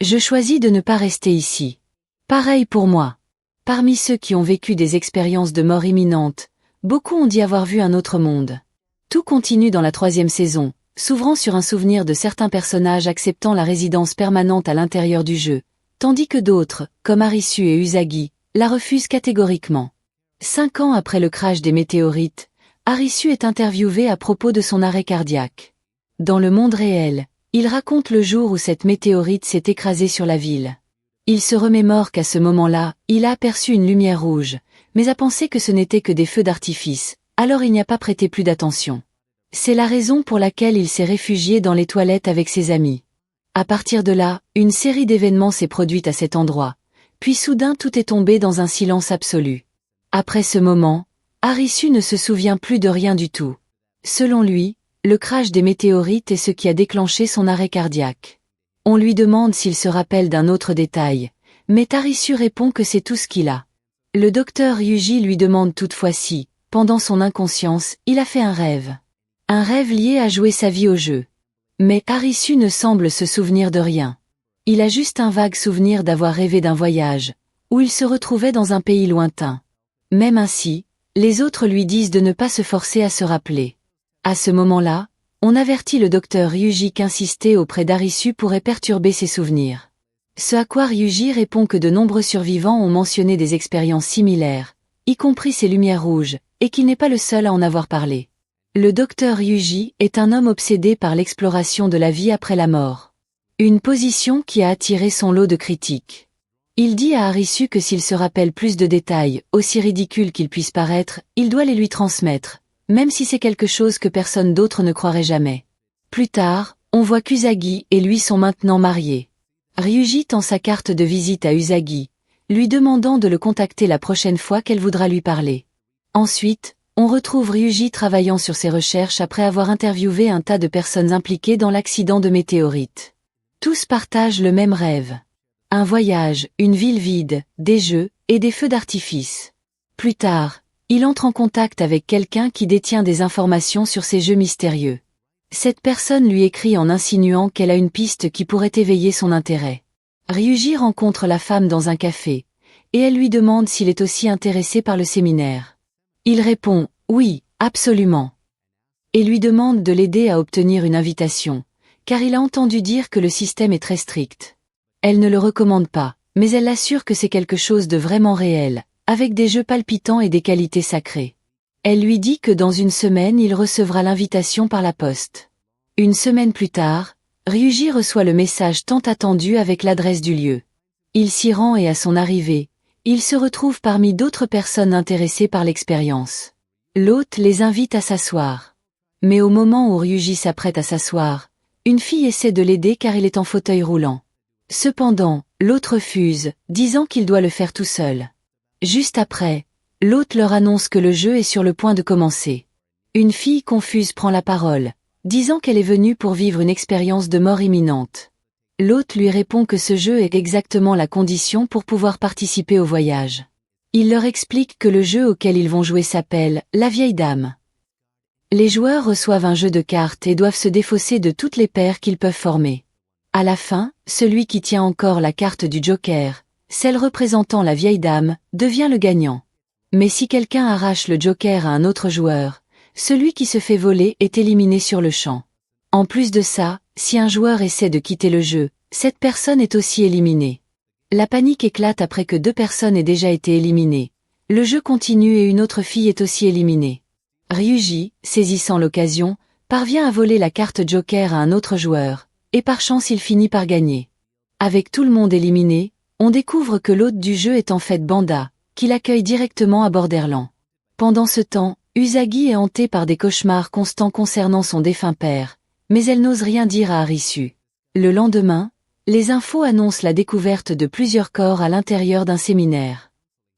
Je choisis de ne pas rester ici. Pareil pour moi. Parmi ceux qui ont vécu des expériences de mort imminente, beaucoup ont dit avoir vu un autre monde. Tout continue dans la 3e saison, s'ouvrant sur un souvenir de certains personnages acceptant la résidence permanente à l'intérieur du jeu, tandis que d'autres, comme Arisu et Usagi, la refusent catégoriquement. 5 ans après le crash des météorites, Arisu est interviewé à propos de son arrêt cardiaque. Dans le monde réel, il raconte le jour où cette météorite s'est écrasée sur la ville. Il se remémore qu'à ce moment-là, il a aperçu une lumière rouge, mais a pensé que ce n'était que des feux d'artifice, alors il n'y a pas prêté plus d'attention. C'est la raison pour laquelle il s'est réfugié dans les toilettes avec ses amis. À partir de là, une série d'événements s'est produite à cet endroit, puis soudain tout est tombé dans un silence absolu. Après ce moment, Arisu ne se souvient plus de rien du tout. Selon lui, le crash des météorites est ce qui a déclenché son arrêt cardiaque. On lui demande s'il se rappelle d'un autre détail, mais Arisu répond que c'est tout ce qu'il a. Le docteur Ryuji lui demande toutefois si, pendant son inconscience, il a fait un rêve. Un rêve lié à jouer sa vie au jeu. Mais Arisu ne semble se souvenir de rien. Il a juste un vague souvenir d'avoir rêvé d'un voyage, où il se retrouvait dans un pays lointain. Même ainsi, les autres lui disent de ne pas se forcer à se rappeler. À ce moment-là, on avertit le docteur Ryuji qu'insister auprès d'Arisu pourrait perturber ses souvenirs. Ce à quoi Ryuji répond que de nombreux survivants ont mentionné des expériences similaires, y compris ces lumières rouges, et qu'il n'est pas le seul à en avoir parlé. Le docteur Ryuji est un homme obsédé par l'exploration de la vie après la mort. Une position qui a attiré son lot de critiques. Il dit à Arisu que s'il se rappelle plus de détails, aussi ridicules qu'ils puissent paraître, il doit les lui transmettre, même si c'est quelque chose que personne d'autre ne croirait jamais. Plus tard, on voit qu'Usagi et lui sont maintenant mariés. Ryuji tend sa carte de visite à Usagi, lui demandant de le contacter la prochaine fois qu'elle voudra lui parler. Ensuite, on retrouve Ryuji travaillant sur ses recherches après avoir interviewé un tas de personnes impliquées dans l'accident de météorite. Tous partagent le même rêve. Un voyage, une ville vide, des jeux, et des feux d'artifice. Plus tard, il entre en contact avec quelqu'un qui détient des informations sur ces jeux mystérieux. Cette personne lui écrit en insinuant qu'elle a une piste qui pourrait éveiller son intérêt. Ryuji rencontre la femme dans un café, et elle lui demande s'il est aussi intéressé par le séminaire. Il répond « Oui, absolument », et lui demande de l'aider à obtenir une invitation, car il a entendu dire que le système est très strict. Elle ne le recommande pas, mais elle l'assure que c'est quelque chose de vraiment réel, avec des jeux palpitants et des qualités sacrées. Elle lui dit que dans une semaine il recevra l'invitation par la poste. Une semaine plus tard, Ryuji reçoit le message tant attendu avec l'adresse du lieu. Il s'y rend et à son arrivée, il se retrouve parmi d'autres personnes intéressées par l'expérience. L'hôte les invite à s'asseoir. Mais au moment où Ryuji s'apprête à s'asseoir, une fille essaie de l'aider car il est en fauteuil roulant. Cependant, l'hôte refuse, disant qu'il doit le faire tout seul. Juste après, l'hôte leur annonce que le jeu est sur le point de commencer. Une fille confuse prend la parole, disant qu'elle est venue pour vivre une expérience de mort imminente. L'hôte lui répond que ce jeu est exactement la condition pour pouvoir participer au voyage. Il leur explique que le jeu auquel ils vont jouer s'appelle « La vieille dame ». Les joueurs reçoivent un jeu de cartes et doivent se défausser de toutes les paires qu'ils peuvent former. À la fin, celui qui tient encore la carte du Joker, celle représentant la vieille dame, devient le gagnant. Mais si quelqu'un arrache le Joker à un autre joueur, celui qui se fait voler est éliminé sur le champ. En plus de ça, si un joueur essaie de quitter le jeu, cette personne est aussi éliminée. La panique éclate après que 2 personnes aient déjà été éliminées. Le jeu continue et une autre fille est aussi éliminée. Ryuji, saisissant l'occasion, parvient à voler la carte Joker à un autre joueur, et par chance il finit par gagner. Avec tout le monde éliminé, on découvre que l'hôte du jeu est en fait Banda, qui l'accueille directement à Borderland. Pendant ce temps, Usagi est hantée par des cauchemars constants concernant son défunt père, mais elle n'ose rien dire à Arisu. Le lendemain, les infos annoncent la découverte de plusieurs corps à l'intérieur d'un séminaire.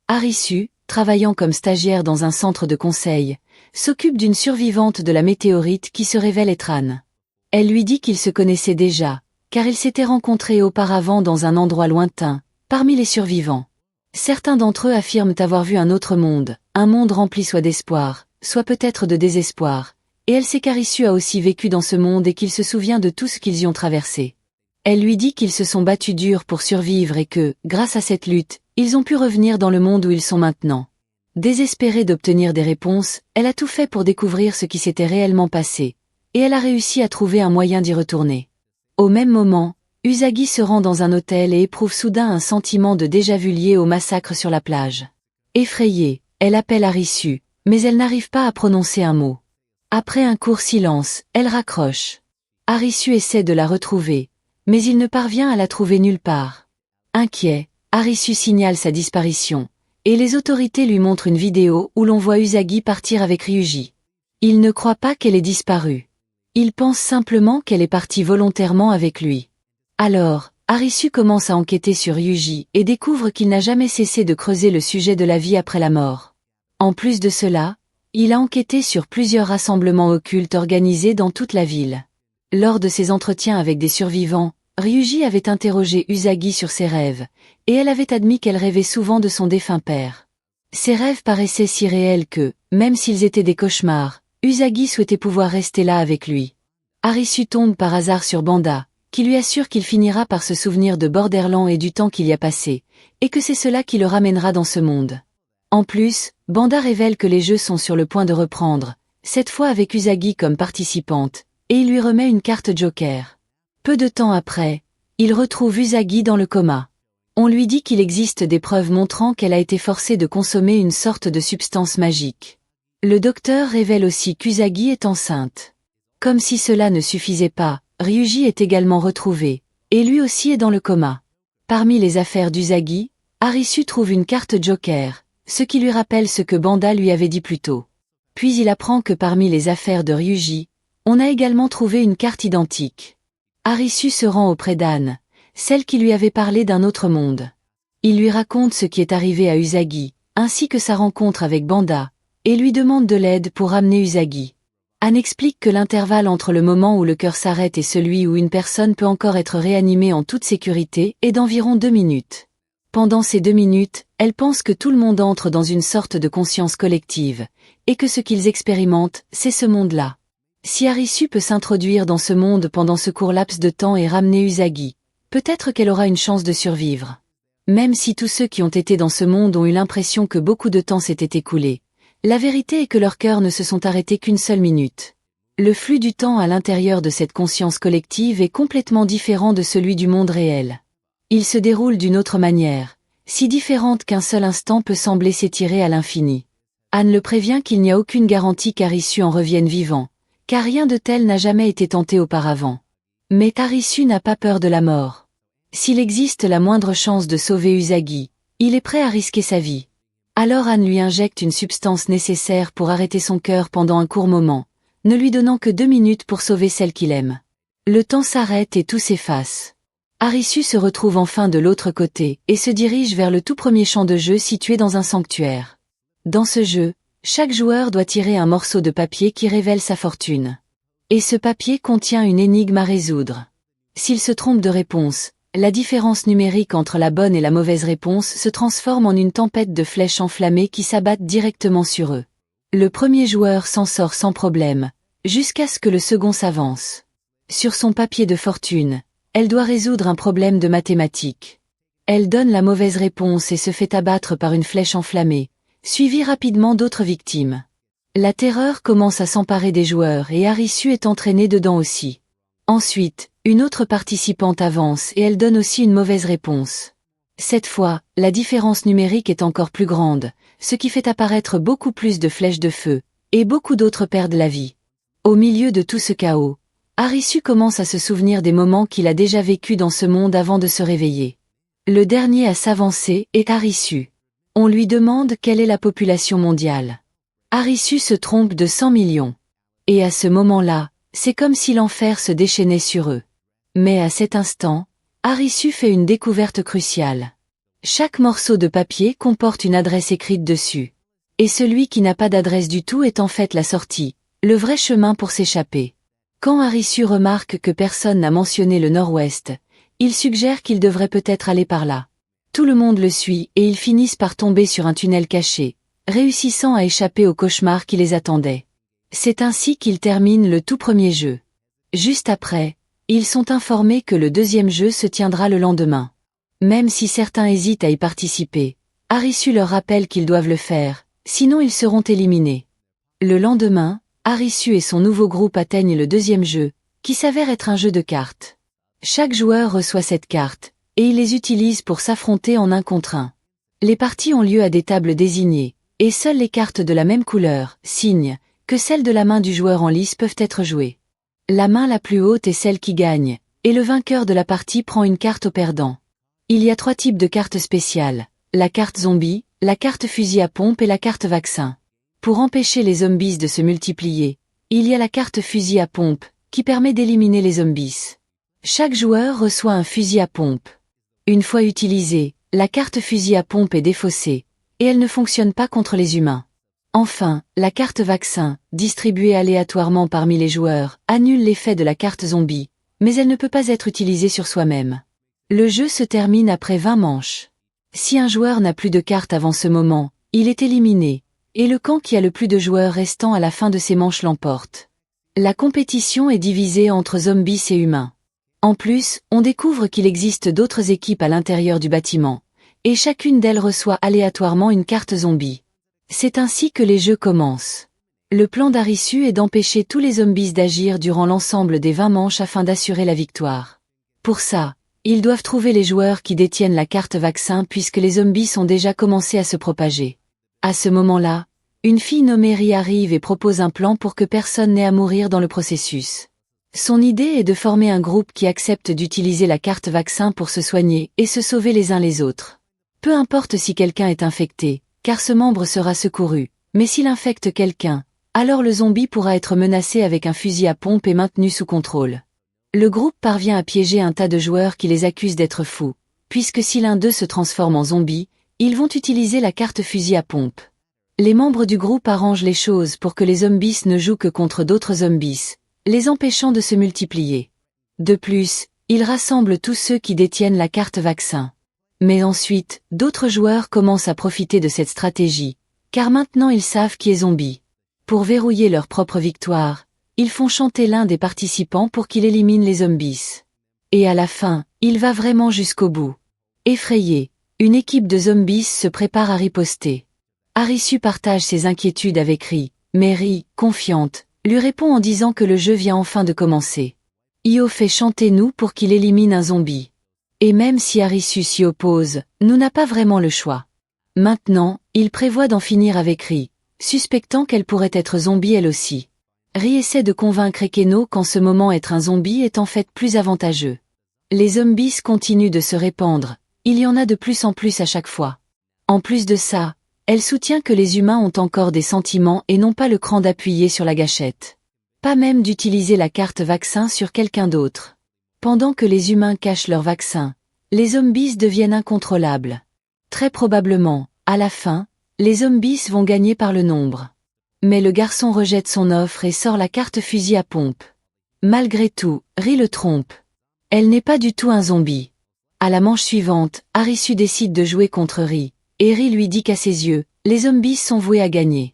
Arisu, travaillant comme stagiaire dans un centre de conseil, s'occupe d'une survivante de la météorite qui se révèle être Anne. Elle lui dit qu'ils se connaissaient déjà, car ils s'étaient rencontrés auparavant dans un endroit lointain, parmi les survivants. Certains d'entre eux affirment avoir vu un autre monde, un monde rempli soit d'espoir, soit peut-être de désespoir, et elle sait qu'Arisu a aussi vécu dans ce monde et qu'il se souvient de tout ce qu'ils y ont traversé. Elle lui dit qu'ils se sont battus dur pour survivre et que, grâce à cette lutte, ils ont pu revenir dans le monde où ils sont maintenant. Désespérée d'obtenir des réponses, elle a tout fait pour découvrir ce qui s'était réellement passé, et elle a réussi à trouver un moyen d'y retourner. Au même moment, Usagi se rend dans un hôtel et éprouve soudain un sentiment de déjà-vu lié au massacre sur la plage. Effrayée, elle appelle Arisu, mais elle n'arrive pas à prononcer un mot. Après un court silence, elle raccroche. Arisu essaie de la retrouver, mais il ne parvient à la trouver nulle part. Inquiet, Arisu signale sa disparition, et les autorités lui montrent une vidéo où l'on voit Usagi partir avec Ryuji. Il ne croit pas qu'elle ait disparu. Il pense simplement qu'elle est partie volontairement avec lui. Alors, Arisu commence à enquêter sur Ryuji et découvre qu'il n'a jamais cessé de creuser le sujet de la vie après la mort. En plus de cela, il a enquêté sur plusieurs rassemblements occultes organisés dans toute la ville. Lors de ses entretiens avec des survivants, Ryuji avait interrogé Usagi sur ses rêves, et elle avait admis qu'elle rêvait souvent de son défunt père. Ses rêves paraissaient si réels que, même s'ils étaient des cauchemars, Usagi souhaitait pouvoir rester là avec lui. Arisu tombe par hasard sur Banda, qui lui assure qu'il finira par se souvenir de Borderland et du temps qu'il y a passé, et que c'est cela qui le ramènera dans ce monde. En plus, Banda révèle que les jeux sont sur le point de reprendre, cette fois avec Usagi comme participante, et il lui remet une carte Joker. Peu de temps après, il retrouve Usagi dans le coma. On lui dit qu'il existe des preuves montrant qu'elle a été forcée de consommer une sorte de substance magique. Le docteur révèle aussi qu'Usagi est enceinte. Comme si cela ne suffisait pas, Ryuji est également retrouvé, et lui aussi est dans le coma. Parmi les affaires d'Usagi, Arisu trouve une carte Joker, ce qui lui rappelle ce que Banda lui avait dit plus tôt. Puis il apprend que parmi les affaires de Ryuji, on a également trouvé une carte identique. Arisu se rend auprès d'Anne, celle qui lui avait parlé d'un autre monde. Il lui raconte ce qui est arrivé à Usagi, ainsi que sa rencontre avec Banda, et lui demande de l'aide pour ramener Usagi. Anne explique que l'intervalle entre le moment où le cœur s'arrête et celui où une personne peut encore être réanimée en toute sécurité est d'environ 2 minutes. Pendant ces 2 minutes, elle pense que tout le monde entre dans une sorte de conscience collective, et que ce qu'ils expérimentent, c'est ce monde-là. Si Arisu peut s'introduire dans ce monde pendant ce court laps de temps et ramener Usagi, peut-être qu'elle aura une chance de survivre. Même si tous ceux qui ont été dans ce monde ont eu l'impression que beaucoup de temps s'était écoulé, la vérité est que leurs cœurs ne se sont arrêtés qu'une seule minute. Le flux du temps à l'intérieur de cette conscience collective est complètement différent de celui du monde réel. Il se déroule d'une autre manière, si différente qu'un seul instant peut sembler s'étirer à l'infini. Anne le prévient qu'il n'y a aucune garantie qu'Arisu en revienne vivant, car rien de tel n'a jamais été tenté auparavant. Mais Arisu n'a pas peur de la mort. S'il existe la moindre chance de sauver Usagi, il est prêt à risquer sa vie. Alors Anne lui injecte une substance nécessaire pour arrêter son cœur pendant un court moment, ne lui donnant que 2 minutes pour sauver celle qu'il aime. Le temps s'arrête et tout s'efface. Arisu se retrouve enfin de l'autre côté et se dirige vers le tout premier champ de jeu situé dans un sanctuaire. Dans ce jeu, chaque joueur doit tirer un morceau de papier qui révèle sa fortune. Et ce papier contient une énigme à résoudre. S'il se trompe de réponse, la différence numérique entre la bonne et la mauvaise réponse se transforme en une tempête de flèches enflammées qui s'abattent directement sur eux. Le premier joueur s'en sort sans problème, jusqu'à ce que le second s'avance. Sur son papier de fortune, elle doit résoudre un problème de mathématiques. Elle donne la mauvaise réponse et se fait abattre par une flèche enflammée, suivie rapidement d'autres victimes. La terreur commence à s'emparer des joueurs et Arisu est entraînée dedans aussi. Ensuite, une autre participante avance et elle donne aussi une mauvaise réponse. Cette fois, la différence numérique est encore plus grande, ce qui fait apparaître beaucoup plus de flèches de feu, et beaucoup d'autres perdent la vie. Au milieu de tout ce chaos, Arisu commence à se souvenir des moments qu'il a déjà vécus dans ce monde avant de se réveiller. Le dernier à s'avancer est Arisu. On lui demande quelle est la population mondiale. Arisu se trompe de 100 millions. Et à ce moment-là, c'est comme si l'enfer se déchaînait sur eux. Mais à cet instant, Arisu fait une découverte cruciale. Chaque morceau de papier comporte une adresse écrite dessus. Et celui qui n'a pas d'adresse du tout est en fait la sortie, le vrai chemin pour s'échapper. Quand Arisu remarque que personne n'a mentionné le nord-ouest, il suggère qu'il devrait peut-être aller par là. Tout le monde le suit et ils finissent par tomber sur un tunnel caché, réussissant à échapper au cauchemar qui les attendait. C'est ainsi qu'ils terminent le tout premier jeu. Juste après, Ils sont informés que le deuxième jeu se tiendra le lendemain. Même si certains hésitent à y participer, Arisu leur rappelle qu'ils doivent le faire, sinon ils seront éliminés. Le lendemain, Arisu et son nouveau groupe atteignent le deuxième jeu, qui s'avère être un jeu de cartes. Chaque joueur reçoit cette carte, et il les utilise pour s'affronter en 1 contre 1. Les parties ont lieu à des tables désignées, et seules les cartes de la même couleur, signe, que celles de la main du joueur en lice peuvent être jouées. La main la plus haute est celle qui gagne, et le vainqueur de la partie prend une carte au perdant. Il y a 3 types de cartes spéciales, la carte zombie, la carte fusil à pompe et la carte vaccin. Pour empêcher les zombies de se multiplier, il y a la carte fusil à pompe, qui permet d'éliminer les zombies. Chaque joueur reçoit un fusil à pompe. Une fois utilisée, la carte fusil à pompe est défaussée, et elle ne fonctionne pas contre les humains. Enfin, la carte vaccin, distribuée aléatoirement parmi les joueurs, annule l'effet de la carte zombie, mais elle ne peut pas être utilisée sur soi-même. Le jeu se termine après 20 manches. Si un joueur n'a plus de cartes avant ce moment, il est éliminé, et le camp qui a le plus de joueurs restants à la fin de ces manches l'emporte. La compétition est divisée entre zombies et humains. En plus, on découvre qu'il existe d'autres équipes à l'intérieur du bâtiment, et chacune d'elles reçoit aléatoirement une carte zombie. C'est ainsi que les jeux commencent. Le plan d'Arisu est d'empêcher tous les zombies d'agir durant l'ensemble des 20 manches afin d'assurer la victoire. Pour ça, ils doivent trouver les joueurs qui détiennent la carte vaccin puisque les zombies ont déjà commencé à se propager. À ce moment-là, une fille nommée Ri arrive et propose un plan pour que personne n'ait à mourir dans le processus. Son idée est de former un groupe qui accepte d'utiliser la carte vaccin pour se soigner et se sauver les uns les autres. Peu importe si quelqu'un est infecté, car ce membre sera secouru, mais s'il infecte quelqu'un, alors le zombie pourra être menacé avec un fusil à pompe et maintenu sous contrôle. Le groupe parvient à piéger un tas de joueurs qui les accusent d'être fous, puisque si l'un d'eux se transforme en zombie, ils vont utiliser la carte fusil à pompe. Les membres du groupe arrangent les choses pour que les zombies ne jouent que contre d'autres zombies, les empêchant de se multiplier. De plus, ils rassemblent tous ceux qui détiennent la carte vaccin. Mais ensuite, d'autres joueurs commencent à profiter de cette stratégie, car maintenant ils savent qui est zombie. Pour verrouiller leur propre victoire, ils font chanter l'un des participants pour qu'il élimine les zombies. Et à la fin, il va vraiment jusqu'au bout. Effrayé, une équipe de zombies se prépare à riposter. Arisu partage ses inquiétudes avec Ri, mais Ri, confiante, lui répond en disant que le jeu vient enfin de commencer. Io fait chanter nous pour qu'il élimine un zombie. Et même si Arisu s'y oppose, nous n'a pas vraiment le choix. Maintenant, il prévoit d'en finir avec Ri, suspectant qu'elle pourrait être zombie elle aussi. Ri essaie de convaincre Ekeno qu'en ce moment être un zombie est en fait plus avantageux. Les zombies continuent de se répandre, il y en a de plus en plus à chaque fois. En plus de ça, elle soutient que les humains ont encore des sentiments et n'ont pas le cran d'appuyer sur la gâchette. Pas même d'utiliser la carte vaccin sur quelqu'un d'autre. Pendant que les humains cachent leur vaccin, les zombies deviennent incontrôlables. Très probablement, à la fin, les zombies vont gagner par le nombre. Mais le garçon rejette son offre et sort la carte fusil à pompe. Malgré tout, Ri le trompe. Elle n'est pas du tout un zombie. À la manche suivante, Arisu décide de jouer contre Ri, et Ri lui dit qu'à ses yeux, les zombies sont voués à gagner.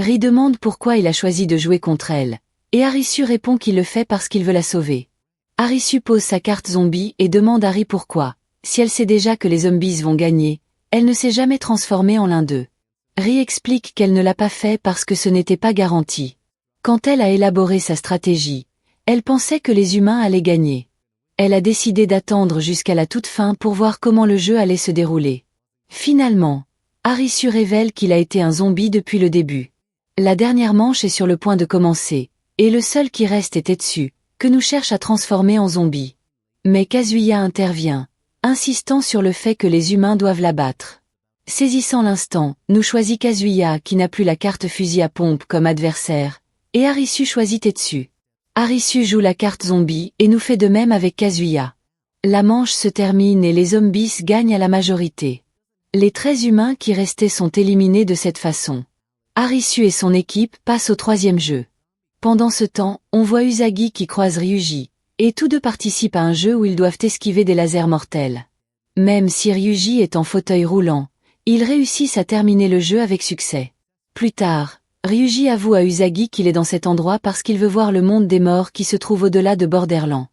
Ri demande pourquoi il a choisi de jouer contre elle, et Arisu répond qu'il le fait parce qu'il veut la sauver. Arisu pose sa carte zombie et demande à Ri pourquoi, si elle sait déjà que les zombies vont gagner, elle ne s'est jamais transformée en l'un d'eux. Ri explique qu'elle ne l'a pas fait parce que ce n'était pas garanti. Quand elle a élaboré sa stratégie, elle pensait que les humains allaient gagner. Elle a décidé d'attendre jusqu'à la toute fin pour voir comment le jeu allait se dérouler. Finalement, Arisu révèle qu'il a été un zombie depuis le début. La dernière manche est sur le point de commencer, et le seul qui reste est Tetsu, que nous cherche à transformer en zombie. Mais Kazuya intervient, insistant sur le fait que les humains doivent l'abattre. Saisissant l'instant, nous choisit Kazuya qui n'a plus la carte fusil à pompe comme adversaire, et Arisu choisit Tetsu. Arisu joue la carte zombie et nous fait de même avec Kazuya. La manche se termine et les zombies gagnent à la majorité. Les 13 humains qui restaient sont éliminés de cette façon. Arisu et son équipe passent au 3e jeu. Pendant ce temps, on voit Usagi qui croise Ryuji, et tous deux participent à un jeu où ils doivent esquiver des lasers mortels. Même si Ryuji est en fauteuil roulant, ils réussissent à terminer le jeu avec succès. Plus tard, Ryuji avoue à Usagi qu'il est dans cet endroit parce qu'il veut voir le monde des morts qui se trouve au-delà de Borderland.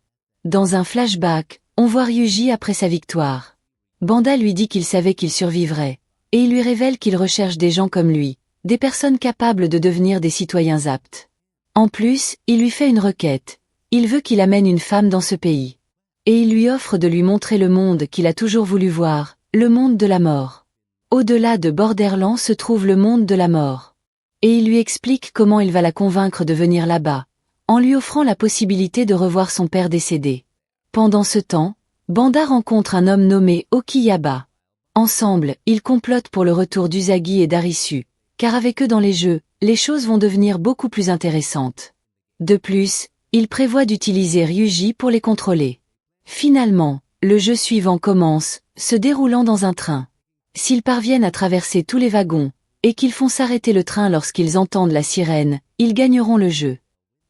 Dans un flashback, on voit Ryuji après sa victoire. Banda lui dit qu'il savait qu'il survivrait, et il lui révèle qu'il recherche des gens comme lui, des personnes capables de devenir des citoyens aptes. En plus, il lui fait une requête, il veut qu'il amène une femme dans ce pays. Et il lui offre de lui montrer le monde qu'il a toujours voulu voir, le monde de la mort. Au-delà de Borderland se trouve le monde de la mort. Et il lui explique comment il va la convaincre de venir là-bas, en lui offrant la possibilité de revoir son père décédé. Pendant ce temps, Banda rencontre un homme nommé Okiyaba. Ensemble, ils complotent pour le retour d'Usagi et d'Arisu, car avec eux dans les jeux, les choses vont devenir beaucoup plus intéressantes. De plus, ils prévoient d'utiliser Ryuji pour les contrôler. Finalement, le jeu suivant commence, se déroulant dans un train. S'ils parviennent à traverser tous les wagons, et qu'ils font s'arrêter le train lorsqu'ils entendent la sirène, ils gagneront le jeu.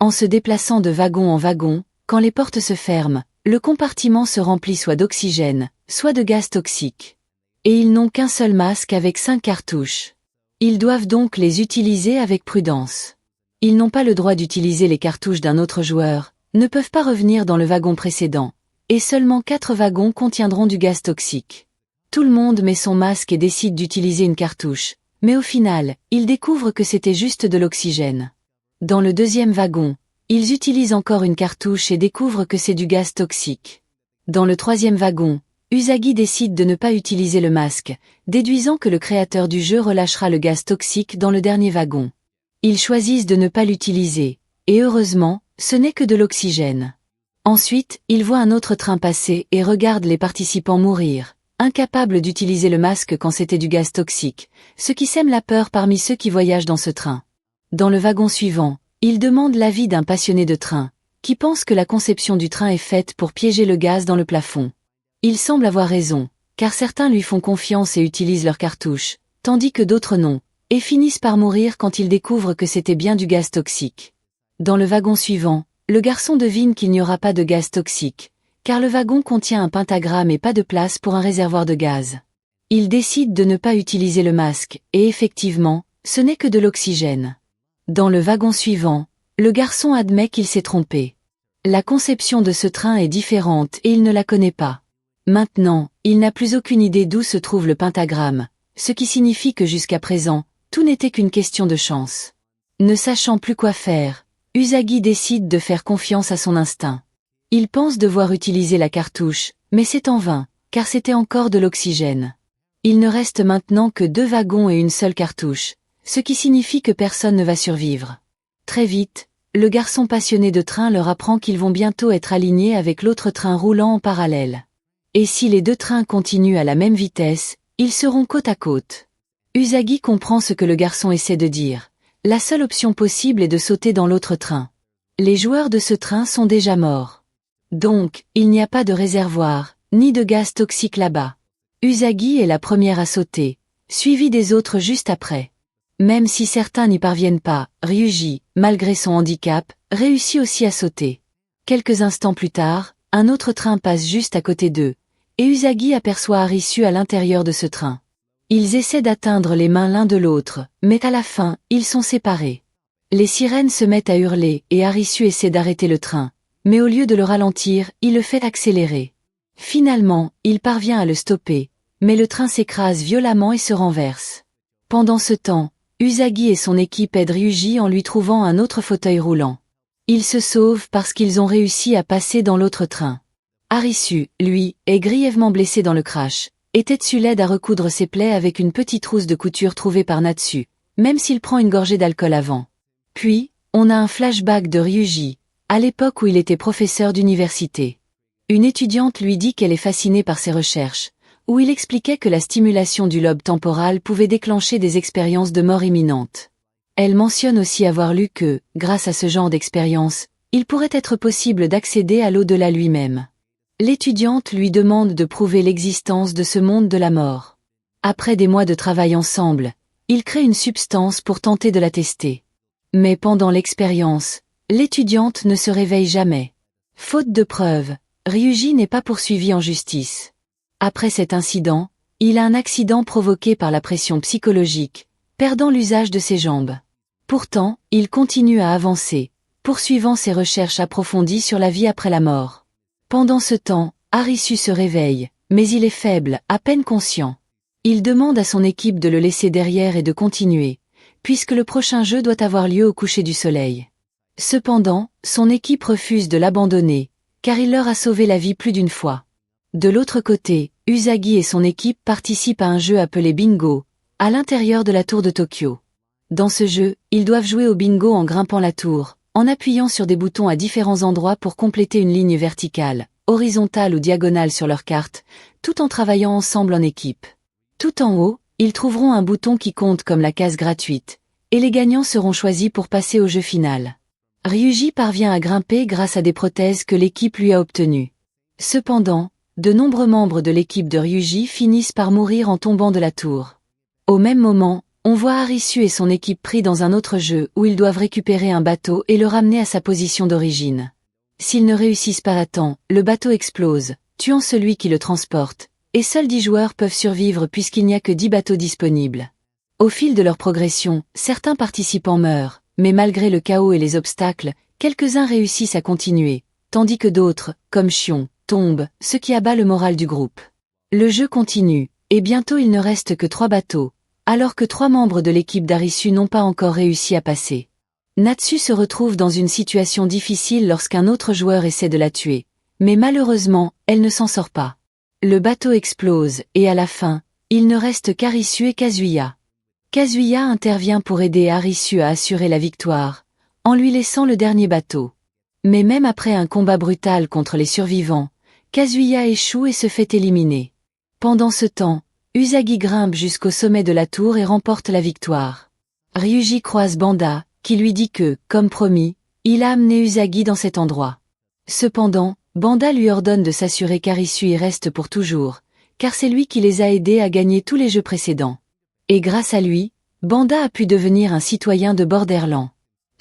En se déplaçant de wagon en wagon, quand les portes se ferment, le compartiment se remplit soit d'oxygène, soit de gaz toxique. Et ils n'ont qu'un seul masque avec 5 cartouches. Ils doivent donc les utiliser avec prudence. Ils n'ont pas le droit d'utiliser les cartouches d'un autre joueur, ne peuvent pas revenir dans le wagon précédent, et seulement 4 wagons contiendront du gaz toxique. Tout le monde met son masque et décide d'utiliser une cartouche, mais au final, ils découvrent que c'était juste de l'oxygène. Dans le deuxième wagon, ils utilisent encore une cartouche et découvrent que c'est du gaz toxique. Dans le troisième wagon, Usagi décide de ne pas utiliser le masque, déduisant que le créateur du jeu relâchera le gaz toxique dans le dernier wagon. Ils choisissent de ne pas l'utiliser, et heureusement, ce n'est que de l'oxygène. Ensuite, ils voient un autre train passer et regardent les participants mourir, incapables d'utiliser le masque quand c'était du gaz toxique, ce qui sème la peur parmi ceux qui voyagent dans ce train. Dans le wagon suivant, ils demandent l'avis d'un passionné de train, qui pense que la conception du train est faite pour piéger le gaz dans le plafond. Il semble avoir raison, car certains lui font confiance et utilisent leurs cartouches, tandis que d'autres non, et finissent par mourir quand ils découvrent que c'était bien du gaz toxique. Dans le wagon suivant, le garçon devine qu'il n'y aura pas de gaz toxique, car le wagon contient un pentagramme et pas de place pour un réservoir de gaz. Il décide de ne pas utiliser le masque, et effectivement, ce n'est que de l'oxygène. Dans le wagon suivant, le garçon admet qu'il s'est trompé. La conception de ce train est différente et il ne la connaît pas. Maintenant, il n'a plus aucune idée d'où se trouve le pentagramme, ce qui signifie que jusqu'à présent, tout n'était qu'une question de chance. Ne sachant plus quoi faire, Usagi décide de faire confiance à son instinct. Il pense devoir utiliser la cartouche, mais c'est en vain, car c'était encore de l'oxygène. Il ne reste maintenant que 2 wagons et une seule cartouche, ce qui signifie que personne ne va survivre. Très vite, le garçon passionné de train leur apprend qu'ils vont bientôt être alignés avec l'autre train roulant en parallèle. Et si les 2 trains continuent à la même vitesse, ils seront côte à côte. Usagi comprend ce que le garçon essaie de dire. La seule option possible est de sauter dans l'autre train. Les joueurs de ce train sont déjà morts. Donc, il n'y a pas de réservoir, ni de gaz toxique là-bas. Usagi est la première à sauter, suivie des autres juste après. Même si certains n'y parviennent pas, Ryuji, malgré son handicap, réussit aussi à sauter. Quelques instants plus tard, un autre train passe juste à côté d'eux, et Usagi aperçoit Arisu à l'intérieur de ce train. Ils essaient d'atteindre les mains l'un de l'autre, mais à la fin, ils sont séparés. Les sirènes se mettent à hurler et Arisu essaie d'arrêter le train, mais au lieu de le ralentir, il le fait accélérer. Finalement, il parvient à le stopper, mais le train s'écrase violemment et se renverse. Pendant ce temps, Usagi et son équipe aident Ryuji en lui trouvant un autre fauteuil roulant. Ils se sauvent parce qu'ils ont réussi à passer dans l'autre train. Arisu, lui, est grièvement blessé dans le crash, et Tetsu l'aide à recoudre ses plaies avec une petite trousse de couture trouvée par Natsu, même s'il prend une gorgée d'alcool avant. Puis, on a un flashback de Ryuji, à l'époque où il était professeur d'université. Une étudiante lui dit qu'elle est fascinée par ses recherches, où il expliquait que la stimulation du lobe temporal pouvait déclencher des expériences de mort imminente. Elle mentionne aussi avoir lu que, grâce à ce genre d'expérience, il pourrait être possible d'accéder à l'au-delà lui-même. L'étudiante lui demande de prouver l'existence de ce monde de la mort. Après des mois de travail ensemble, ils créent une substance pour tenter de la tester. Mais pendant l'expérience, l'étudiante ne se réveille jamais. Faute de preuves, Ryuji n'est pas poursuivi en justice. Après cet incident, il a un accident provoqué par la pression psychologique, perdant l'usage de ses jambes. Pourtant, il continue à avancer, poursuivant ses recherches approfondies sur la vie après la mort. Pendant ce temps, Arisu se réveille, mais il est faible, à peine conscient. Il demande à son équipe de le laisser derrière et de continuer, puisque le prochain jeu doit avoir lieu au coucher du soleil. Cependant, son équipe refuse de l'abandonner, car il leur a sauvé la vie plus d'une fois. De l'autre côté, Usagi et son équipe participent à un jeu appelé Bingo, à l'intérieur de la tour de Tokyo. Dans ce jeu, ils doivent jouer au bingo en grimpant la tour, en appuyant sur des boutons à différents endroits pour compléter une ligne verticale, horizontale ou diagonale sur leur carte, tout en travaillant ensemble en équipe. Tout en haut, ils trouveront un bouton qui compte comme la case gratuite, et les gagnants seront choisis pour passer au jeu final. Ryuji parvient à grimper grâce à des prothèses que l'équipe lui a obtenues. Cependant, de nombreux membres de l'équipe de Ryuji finissent par mourir en tombant de la tour. Au même moment, on voit Arisu et son équipe pris dans un autre jeu où ils doivent récupérer un bateau et le ramener à sa position d'origine. S'ils ne réussissent pas à temps, le bateau explose, tuant celui qui le transporte, et seuls 10 joueurs peuvent survivre puisqu'il n'y a que 10 bateaux disponibles. Au fil de leur progression, certains participants meurent, mais malgré le chaos et les obstacles, quelques-uns réussissent à continuer, tandis que d'autres, comme Shion, tombent, ce qui abat le moral du groupe. Le jeu continue, et bientôt il ne reste que 3 bateaux, alors que 3 membres de l'équipe d'Arisu n'ont pas encore réussi à passer. Natsu se retrouve dans une situation difficile lorsqu'un autre joueur essaie de la tuer, mais malheureusement, elle ne s'en sort pas. Le bateau explose, et à la fin, il ne reste qu'Arisu et Kazuya. Kazuya intervient pour aider Arisu à assurer la victoire, en lui laissant le dernier bateau. Mais même après un combat brutal contre les survivants, Kazuya échoue et se fait éliminer. Pendant ce temps, Usagi grimpe jusqu'au sommet de la tour et remporte la victoire. Ryuji croise Banda, qui lui dit que, comme promis, il a amené Usagi dans cet endroit. Cependant, Banda lui ordonne de s'assurer qu'Arisu y reste pour toujours, car c'est lui qui les a aidés à gagner tous les jeux précédents. Et grâce à lui, Banda a pu devenir un citoyen de Borderland.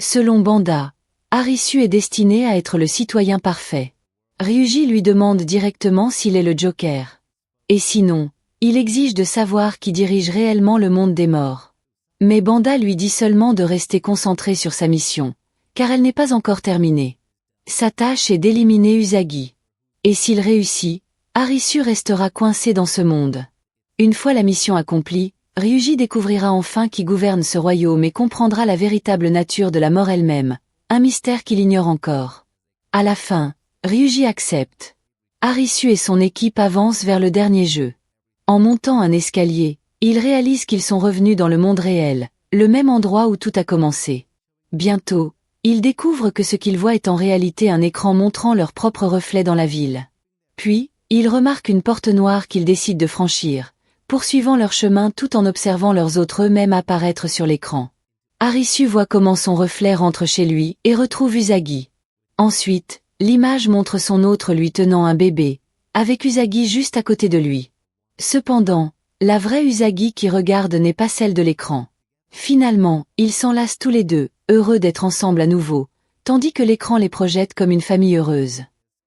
Selon Banda, Arisu est destiné à être le citoyen parfait. Ryuji lui demande directement s'il est le Joker. Et sinon, il exige de savoir qui dirige réellement le monde des morts. Mais Banda lui dit seulement de rester concentré sur sa mission, car elle n'est pas encore terminée. Sa tâche est d'éliminer Usagi. Et s'il réussit, Arisu restera coincé dans ce monde. Une fois la mission accomplie, Ryuji découvrira enfin qui gouverne ce royaume et comprendra la véritable nature de la mort elle-même, un mystère qu'il ignore encore. À la fin, Ryuji accepte. Arisu et son équipe avancent vers le dernier jeu. En montant un escalier, ils réalisent qu'ils sont revenus dans le monde réel, le même endroit où tout a commencé. Bientôt, ils découvrent que ce qu'ils voient est en réalité un écran montrant leur propre reflet dans la ville. Puis, ils remarquent une porte noire qu'ils décident de franchir, poursuivant leur chemin tout en observant leurs autres eux-mêmes apparaître sur l'écran. Arisu voit comment son reflet rentre chez lui et retrouve Usagi. Ensuite, l'image montre son autre lui tenant un bébé, avec Usagi juste à côté de lui. Cependant, la vraie Usagi qui regarde n'est pas celle de l'écran. Finalement, ils s'enlacent tous les deux, heureux d'être ensemble à nouveau, tandis que l'écran les projette comme une famille heureuse.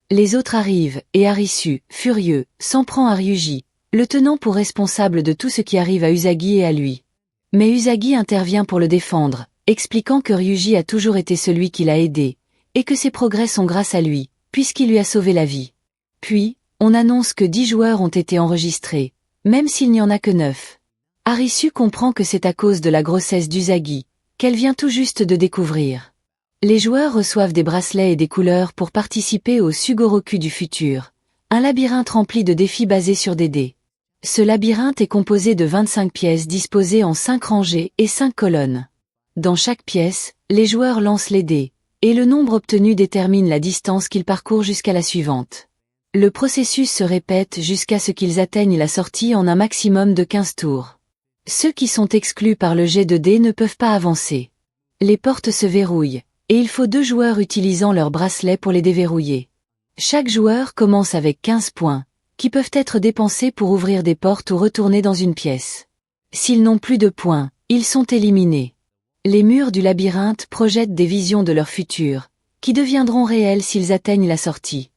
Les autres arrivent, et Arisu, furieux, s'en prend à Ryuji, le tenant pour responsable de tout ce qui arrive à Usagi et à lui. Mais Usagi intervient pour le défendre, expliquant que Ryuji a toujours été celui qui l'a aidé, et que ses progrès sont grâce à lui, puisqu'il lui a sauvé la vie. Puis, on annonce que 10 joueurs ont été enregistrés, même s'il n'y en a que 9. Arisu comprend que c'est à cause de la grossesse d'Usagi, qu'elle vient tout juste de découvrir. Les joueurs reçoivent des bracelets et des couleurs pour participer au Sugoroku du futur, un labyrinthe rempli de défis basés sur des dés. Ce labyrinthe est composé de 25 pièces disposées en 5 rangées et 5 colonnes. Dans chaque pièce, les joueurs lancent les dés, et le nombre obtenu détermine la distance qu'ils parcourent jusqu'à la suivante. Le processus se répète jusqu'à ce qu'ils atteignent la sortie en un maximum de 15 tours. Ceux qui sont exclus par le jet de dés ne peuvent pas avancer. Les portes se verrouillent, et il faut 2 joueurs utilisant leurs bracelets pour les déverrouiller. Chaque joueur commence avec 15 points, qui peuvent être dépensés pour ouvrir des portes ou retourner dans une pièce. S'ils n'ont plus de points, ils sont éliminés. Les murs du labyrinthe projettent des visions de leur futur, qui deviendront réelles s'ils atteignent la sortie.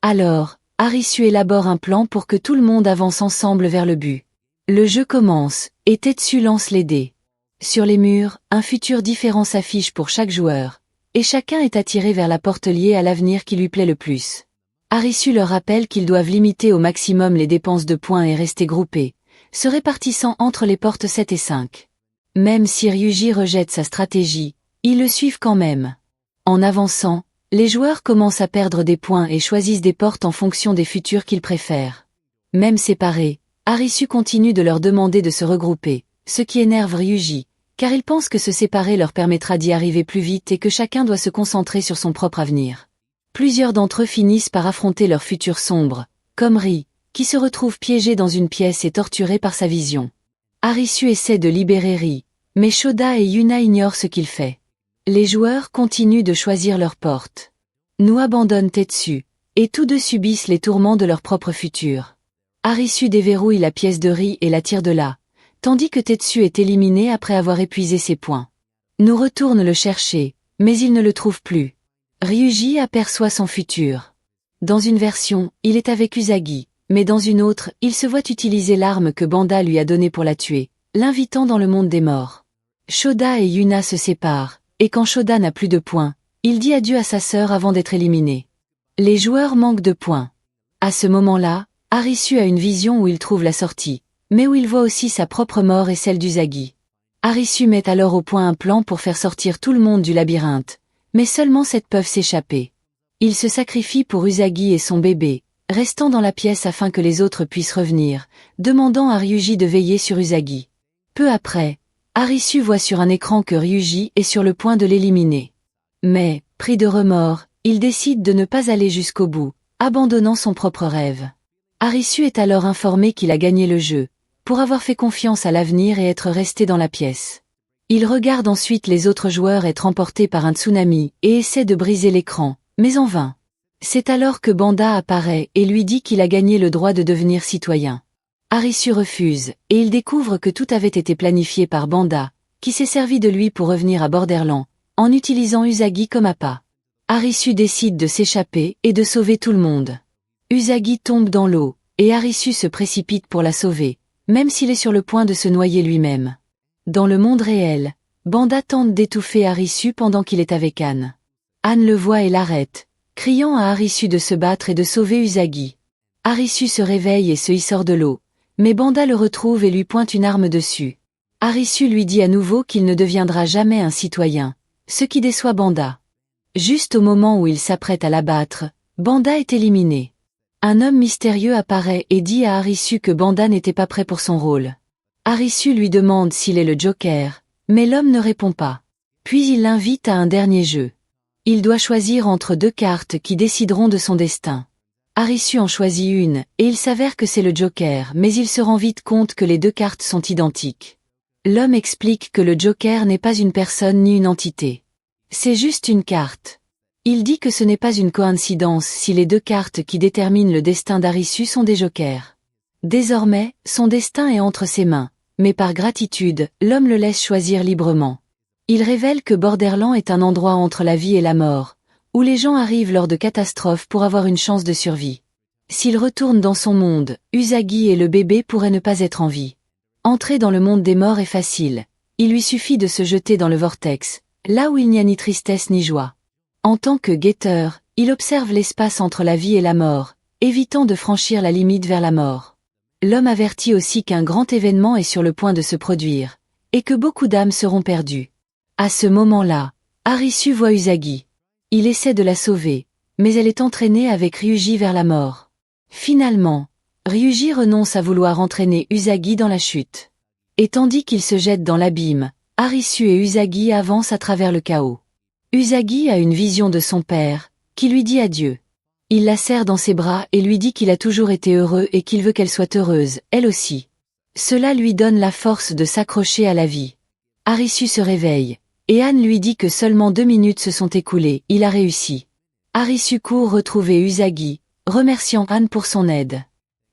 Alors, Arisu élabore un plan pour que tout le monde avance ensemble vers le but. Le jeu commence, et Tetsu lance les dés. Sur les murs, un futur différent s'affiche pour chaque joueur, et chacun est attiré vers la porte liée à l'avenir qui lui plaît le plus. Arisu leur rappelle qu'ils doivent limiter au maximum les dépenses de points et rester groupés, se répartissant entre les portes 7 et 5. Même si Ryuji rejette sa stratégie, ils le suivent quand même. En avançant, les joueurs commencent à perdre des points et choisissent des portes en fonction des futurs qu'ils préfèrent. Même séparés, Arisu continue de leur demander de se regrouper, ce qui énerve Ryuji, car il pense que se séparer leur permettra d'y arriver plus vite et que chacun doit se concentrer sur son propre avenir. Plusieurs d'entre eux finissent par affronter leur futur sombre, comme Ri, qui se retrouve piégé dans une pièce et torturé par sa vision. Arisu essaie de libérer Ri, mais Shoda et Yuna ignorent ce qu'il fait. Les joueurs continuent de choisir leur porte. Nous abandonne Tetsu, et tous deux subissent les tourments de leur propre futur. Arisu déverrouille la pièce de Ri et la tire de là, tandis que Tetsu est éliminé après avoir épuisé ses points. Nous retourne le chercher, mais il ne le trouve plus. Ryuji aperçoit son futur. Dans une version, il est avec Usagi, mais dans une autre, il se voit utiliser l'arme que Banda lui a donnée pour la tuer, l'invitant dans le monde des morts. Shoda et Yuna se séparent, et quand Shoda n'a plus de points, il dit adieu à sa sœur avant d'être éliminé. Les joueurs manquent de points. À ce moment-là, Arisu a une vision où il trouve la sortie, mais où il voit aussi sa propre mort et celle d'Usagi. Arisu met alors au point un plan pour faire sortir tout le monde du labyrinthe, mais seulement 7 peuvent s'échapper. Il se sacrifie pour Usagi et son bébé, restant dans la pièce afin que les autres puissent revenir, demandant à Ryuji de veiller sur Usagi. Peu après, Arisu voit sur un écran que Ryuji est sur le point de l'éliminer. Mais, pris de remords, il décide de ne pas aller jusqu'au bout, abandonnant son propre rêve. Arisu est alors informé qu'il a gagné le jeu, pour avoir fait confiance à l'avenir et être resté dans la pièce. Il regarde ensuite les autres joueurs être emportés par un tsunami et essaie de briser l'écran, mais en vain. C'est alors que Banda apparaît et lui dit qu'il a gagné le droit de devenir citoyen. Arisu refuse, et il découvre que tout avait été planifié par Banda, qui s'est servi de lui pour revenir à Borderland, en utilisant Usagi comme appât. Arisu décide de s'échapper et de sauver tout le monde. Usagi tombe dans l'eau, et Arisu se précipite pour la sauver, même s'il est sur le point de se noyer lui-même. Dans le monde réel, Banda tente d'étouffer Arisu pendant qu'il est avec Anne. Anne le voit et l'arrête, criant à Arisu de se battre et de sauver Usagi. Arisu se réveille et y sort de l'eau, mais Banda le retrouve et lui pointe une arme dessus. Arisu lui dit à nouveau qu'il ne deviendra jamais un citoyen, ce qui déçoit Banda. Juste au moment où il s'apprête à l'abattre, Banda est éliminé. Un homme mystérieux apparaît et dit à Arisu que Banda n'était pas prêt pour son rôle. Arisu lui demande s'il est le Joker, mais l'homme ne répond pas. Puis il l'invite à un dernier jeu. Il doit choisir entre 2 cartes qui décideront de son destin. Arisu en choisit une, et il s'avère que c'est le Joker, mais il se rend vite compte que les 2 cartes sont identiques. L'homme explique que le Joker n'est pas une personne ni une entité. C'est juste une carte. Il dit que ce n'est pas une coïncidence si les 2 cartes qui déterminent le destin d'Arisu sont des Jokers. Désormais, son destin est entre ses mains, mais par gratitude, l'homme le laisse choisir librement. Il révèle que Borderland est un endroit entre la vie et la mort, où les gens arrivent lors de catastrophes pour avoir une chance de survie. S'il retourne dans son monde, Usagi et le bébé pourraient ne pas être en vie. Entrer dans le monde des morts est facile, il lui suffit de se jeter dans le vortex, là où il n'y a ni tristesse ni joie. En tant que guetteur, il observe l'espace entre la vie et la mort, évitant de franchir la limite vers la mort. L'homme avertit aussi qu'un grand événement est sur le point de se produire, et que beaucoup d'âmes seront perdues. À ce moment-là, Arisu voit Usagi. Il essaie de la sauver, mais elle est entraînée avec Ryuji vers la mort. Finalement, Ryuji renonce à vouloir entraîner Usagi dans la chute. Et tandis qu'il se jette dans l'abîme, Arisu et Usagi avancent à travers le chaos. Usagi a une vision de son père, qui lui dit adieu. Il la serre dans ses bras et lui dit qu'il a toujours été heureux et qu'il veut qu'elle soit heureuse, elle aussi. Cela lui donne la force de s'accrocher à la vie. Arisu se réveille, et Anne lui dit que seulement 2 minutes se sont écoulées, il a réussi. Arisu court retrouver Usagi, remerciant Anne pour son aide.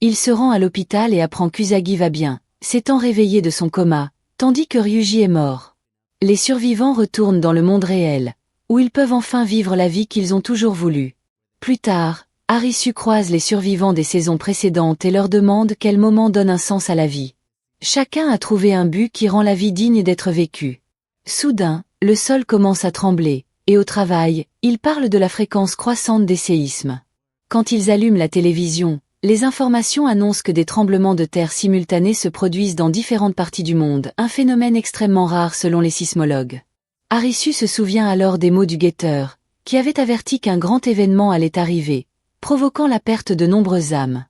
Il se rend à l'hôpital et apprend qu'Usagi va bien, s'étant réveillé de son coma, tandis que Ryuji est mort. Les survivants retournent dans le monde réel, où ils peuvent enfin vivre la vie qu'ils ont toujours voulu. Plus tard, Arisu croise les survivants des saisons précédentes et leur demande quel moment donne un sens à la vie. Chacun a trouvé un but qui rend la vie digne d'être vécue. Soudain, le sol commence à trembler, et au travail, il parle de la fréquence croissante des séismes. Quand ils allument la télévision, les informations annoncent que des tremblements de terre simultanés se produisent dans différentes parties du monde, un phénomène extrêmement rare selon les sismologues. Arisu se souvient alors des mots du guetteur, qui avait averti qu'un grand événement allait arriver, provoquant la perte de nombreuses âmes.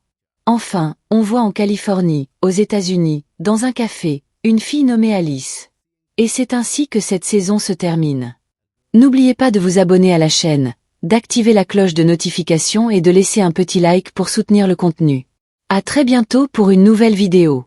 Enfin, on voit en Californie, aux États-Unis, dans un café, une fille nommée Alice. Et c'est ainsi que cette saison se termine. N'oubliez pas de vous abonner à la chaîne, d'activer la cloche de notification et de laisser un petit like pour soutenir le contenu. À très bientôt pour une nouvelle vidéo.